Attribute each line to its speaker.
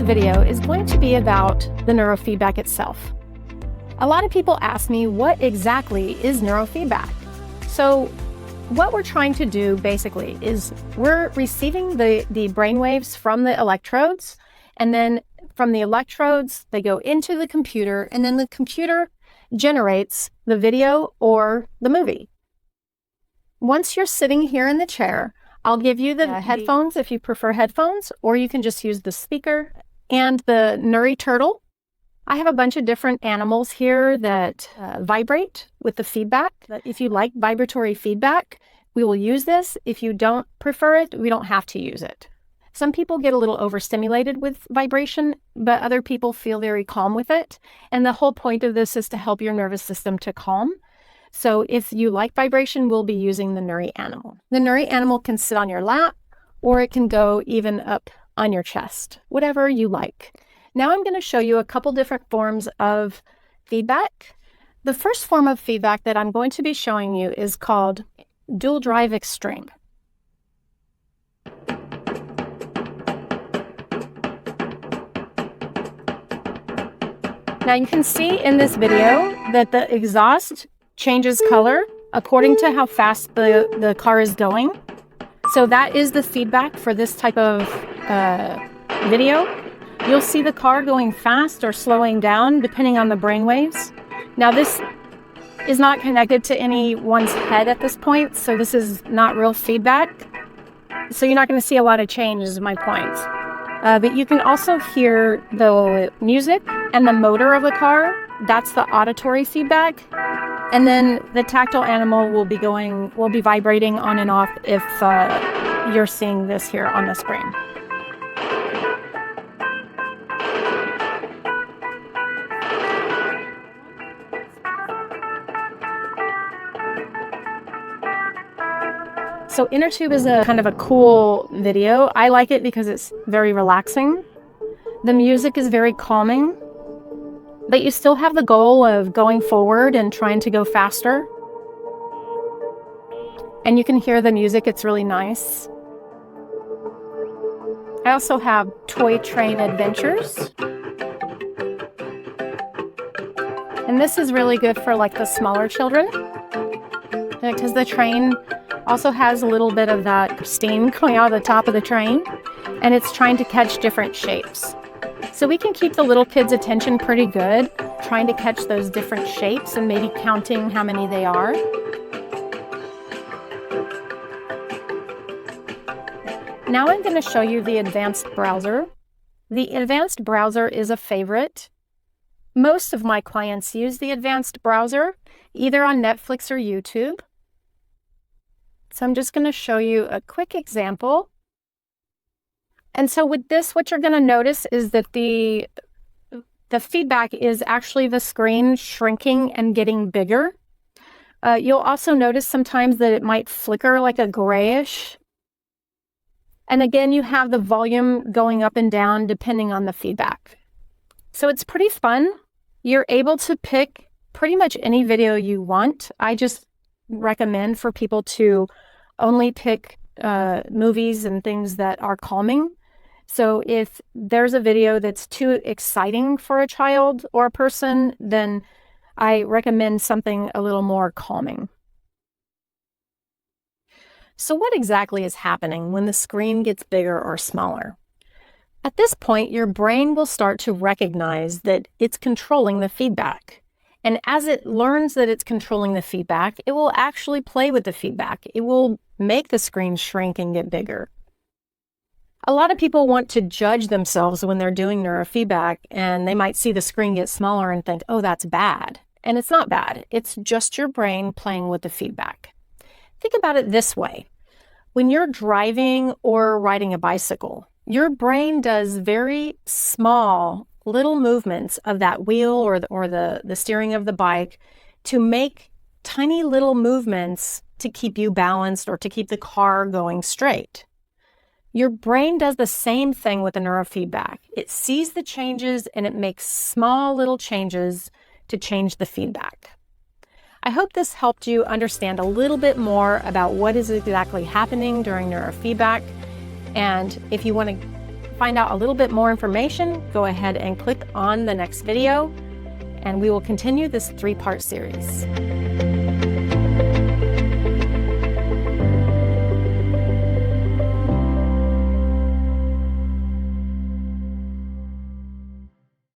Speaker 1: video is going to be about the neurofeedback itself. A lot of people ask me, what exactly is neurofeedback? So what we're trying to do basically is we're receiving the brainwaves from the electrodes, and then from the electrodes, they go into the computer, and then the computer generates the video or the movie. Once you're sitting here in the chair, I'll give you the headphones if you prefer headphones, or you can just use the speaker and the Nuri turtle. I have a bunch of different animals here that vibrate with the feedback. If you like vibratory feedback, we will use this. If you don't prefer it, we don't have to use it. Some people get a little overstimulated with vibration, but other people feel very calm with it. And the whole point of this is to help your nervous system to calm. So if you like vibration, we'll be using the Nuri animal. The Nuri animal can sit on your lap, or it can go even up on your chest, whatever you like. Now I'm going to show you a couple different forms of feedback. The first form of feedback that I'm going to be showing you is called dual drive extreme. Now you can see in this video that the exhaust changes color according to how fast the car is going. So that is the feedback for this type of video. You'll see the car going fast or slowing down depending on the brainwaves. Now this is not connected to anyone's head at this point, so this is not real feedback. So you're not going to see a lot of changes, is my point. But you can also hear the music and the motor of the car. That's the auditory feedback. And then the tactile animal will be vibrating on and off if you're seeing this here on the screen. So inner tube is a kind of a cool video. I like it because it's very relaxing. The music is very calming, but you still have the goal of going forward and trying to go faster. And you can hear the music, it's really nice. I also have Toy Train Adventures. And this is really good for like the smaller children, because the train also has a little bit of that steam coming out of the top of the train, and it's trying to catch different shapes. So we can keep the little kids' attention pretty good, trying to catch those different shapes and maybe counting how many they are. Now I'm going to show you the advanced browser. The advanced browser is a favorite. Most of my clients use the advanced browser, either on Netflix or YouTube. So I'm just going to show you a quick example. And so with this, what you're going to notice is that the feedback is actually the screen shrinking and getting bigger. You'll also notice sometimes that it might flicker like a grayish. And again, you have the volume going up and down depending on the feedback. So it's pretty fun. You're able to pick pretty much any video you want. I just recommend for people to only pick movies and things that are calming. So if there's a video that's too exciting for a child or a person, then I recommend something a little more calming. So what exactly is happening when the screen gets bigger or smaller? At this point, your brain will start to recognize that it's controlling the feedback. And as it learns that it's controlling the feedback, it will actually play with the feedback. It will make the screen shrink and get bigger. A lot of people want to judge themselves when they're doing neurofeedback, and they might see the screen get smaller and think, oh, that's bad. And it's not bad. It's just your brain playing with the feedback. Think about it this way. When you're driving or riding a bicycle, your brain does very small little movements of that wheel or the steering of the bike to make tiny little movements to keep you balanced or to keep the car going straight. Your brain does the same thing with the neurofeedback. It sees the changes and it makes small little changes to change the feedback. I hope this helped you understand a little bit more about what is exactly happening during neurofeedback. And if you want to find out a little bit more information, go ahead and click on the next video, and we will continue this 3-part series.